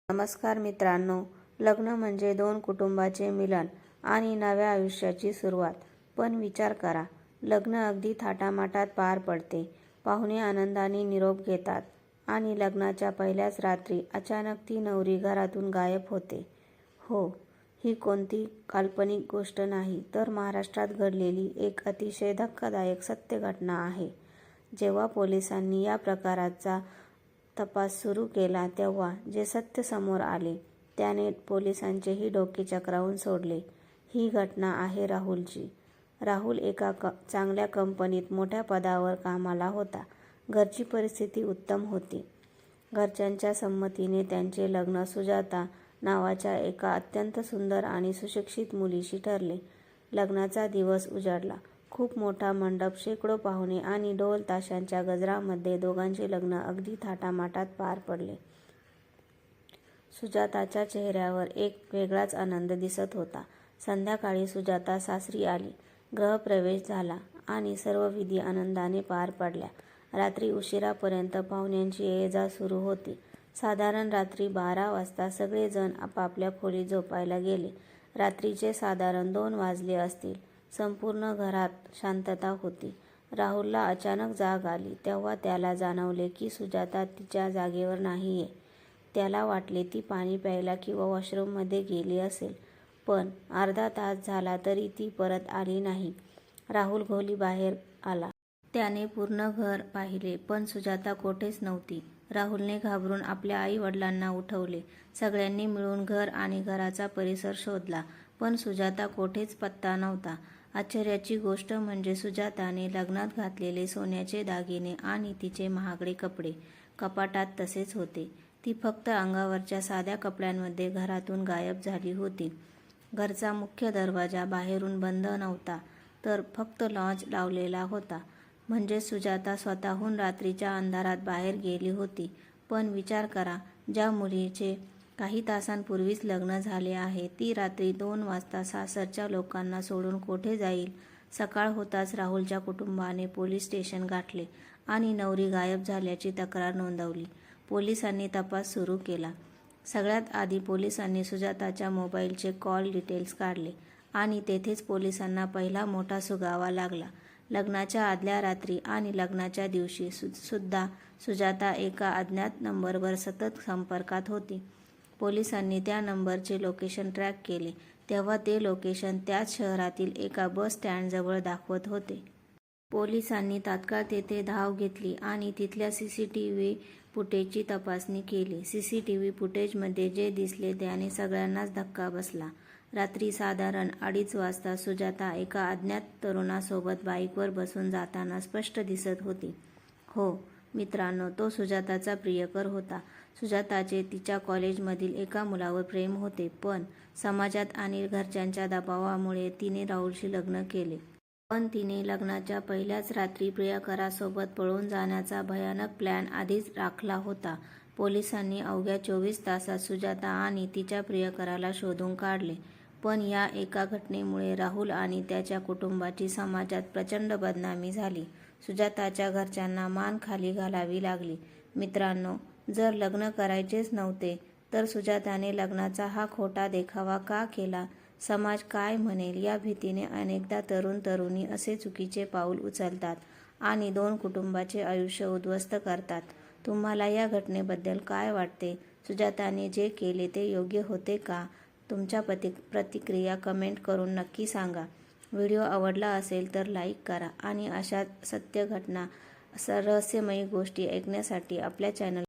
नमस्कार मित्रांनो, लग्न म्हणजे दोन कुटुंबाचे मिलन आणि नव्या आयुष्याची सुरुवात. पण विचार करा, लग्न अगदी थाटामाटात पार पडते. पाहुणे आनंदाने निरोप घेतात आणि लग्नाच्या पहिल्याच रात्री अचानक ती नवरी घरातून गायब होते. हो, ही कोणती काल्पनिक गोष्ट नाही, तर महाराष्ट्रात घडलेली एक अतिशय धक्कादायक सत्य घटना आहे. जेव्हा पोलिसांनी या प्रकाराचा तपास सुरू केला तेव्हा जे सत्य समोर आले त्याने पोलिसांचेही डोके चक्रावून सोडले. ही घटना आहे राहुलची. राहुल एका चांगल्या कंपनीत मोठ्या पदावर कामाला होता. घरची परिस्थिती उत्तम होती. घरच्यांच्या संमतीने त्यांचे लग्न सुजाता नावाच्या एका अत्यंत सुंदर आणि सुशिक्षित मुलीशी ठरले. लग्नाचा दिवस उजाडला. खूप मोठा मंडप, शेकडो पाहुणे आणि ढोल ताशांच्या गजरामध्ये दोघांचे लग्न अगदी थाटामाटात पार पडले. सुजाताच्या चेहऱ्यावर एक वेगळाच आनंद दिसत होता. संध्याकाळी सुजाता सासरी आली. गृहप्रवेश झाला आणि सर्व विधी आनंदाने पार पडल्या. रात्री उशिरापर्यंत पाहुण्यांची ये-जा सुरू होती. साधारण रात्री 12 वाजता सगळेजण आपापल्या खोलीत झोपायला गेले. रात्रीचे साधारण 2 वाजले असतील. संपूर्ण घरात शांतता होती. राहुलला अचानक जाग आली तेव्हा त्याला जाणवले की सुजाता तिच्या जागेवर नाहीये. त्याला वाटले ती पाणी प्यायला किंवा वॉशरूममध्ये गेली असेल, पण अर्धा तास झाला तरी ती परत आली नाही. राहुल खोलीबाहेर आला. त्याने पूर्ण घर पाहिले, पण सुजाता कोठेच नव्हती. राहुलने घाबरून आपल्या आई-वडिलांना उठवले. सगळ्यांनी मिळून घर आणि घराचा परिसर शोधला, पण सुजाता कोठेच पत्ता नव्हता. आश्चर्याची गोष्ट म्हणजे सुजाताने लग्नात घातलेले सोन्याचे दागिने आणि तिचे महागडे कपडे कपाटात तसेच होते. ती फक्त अंगावरच्या साध्या कपड्यांमध्ये घरातून गायब झाली होती. घरचा मुख्य दरवाजा बाहेरून बंद नव्हता, तर फक्त लॉक लावलेला होता. म्हणजे सुजाता स्वतःहून रात्रीच्या अंधारात बाहेर गेली होती. पण विचार करा, ज्या मुलीचे काही तासांपूर्वीच लग्न झाले आहे, ती रात्री 2 वाजता सासरच्या लोकांना सोडून कोठे जाईल? सकाळ होताच राहुलच्या कुटुंबाने पोलीस स्टेशन गाठले आणि नवरी गायब झाल्याची तक्रार नोंदवली. पोलिसांनी तपास सुरू केला. सगळ्यात आधी पोलिसांनी सुजाताच्या मोबाईलचे कॉल डिटेल्स काढले आणि तेथेच पोलिसांना पहिला मोठा सुगावा लागला. लग्नाच्या आदल्या रात्री आणि लग्नाच्या दिवशी सुद्धा सुजाता एका अज्ञात नंबरवर सतत संपर्कात होती. पोलिसांनी त्या नंबरचे लोकेशन ट्रॅक केले तेव्हा ते लोकेशन त्याच शहरातील एका बस स्टँडजवळ दाखवत होते. पोलिसांनी तात्काळ तेथे धाव घेतली आणि तिथल्या सीसीटीव्ही फुटेजची तपासणी केली. सीसीटीव्ही फुटेजमध्ये जे दिसले त्याने सगळ्यांनाच धक्का बसला. रात्री साधारण 2:30 वाजता सुजाता एका अज्ञात तरुणासोबत बाईकवर बसून जाताना स्पष्ट दिसत होती. हो मित्रांनो, तो सुजाताचा प्रियकर होता. सुजाताचे तिच्या कॉलेजमधील एका मुलावर प्रेम होते, पण समाजात आणि घरच्यांच्या दबावामुळे तिने राहुलशी लग्न केले. पण तिने लग्नाच्या पहिल्याच रात्री प्रियकरासोबत पळून जाण्याचा भयानक प्लॅन आधीच आखला होता. पोलिसांनी अवघ्या 24 तासात सुजाता आणि तिच्या प्रियकराला शोधून काढले. पण या एका घटनेमुळे राहुल आणि त्याच्या कुटुंबाची समाजात प्रचंड बदनामी झाली. सुजाताच्या घरच्यांना मान खाली घालावी लागली. मित्रांनो, जर लग्न करायचेच नव्हते तर सुजाताने लग्नाचा हा खोटा देखावा का केला? समाज काय म्हणेल या भीतीने अनेकदा तरुण-तरुणी असे चुकीचे पाऊल उचलतात आणि 2 कुटुंबाचे आयुष्य उद्ध्वस्त करतात. तुम्हाला या घटनेबद्दल काय वाटते? सुजाताने जे केले ते योग्य होते का? तुमच्या प्रतिक्रिया कमेंट करून नक्की सांगा. व्हिडिओ आवडला असेल तर लाईक करा आणि अशा सत्य घटना, रहस्यमयी गोष्टी ऐकण्यासाठी आपल्या चॅनल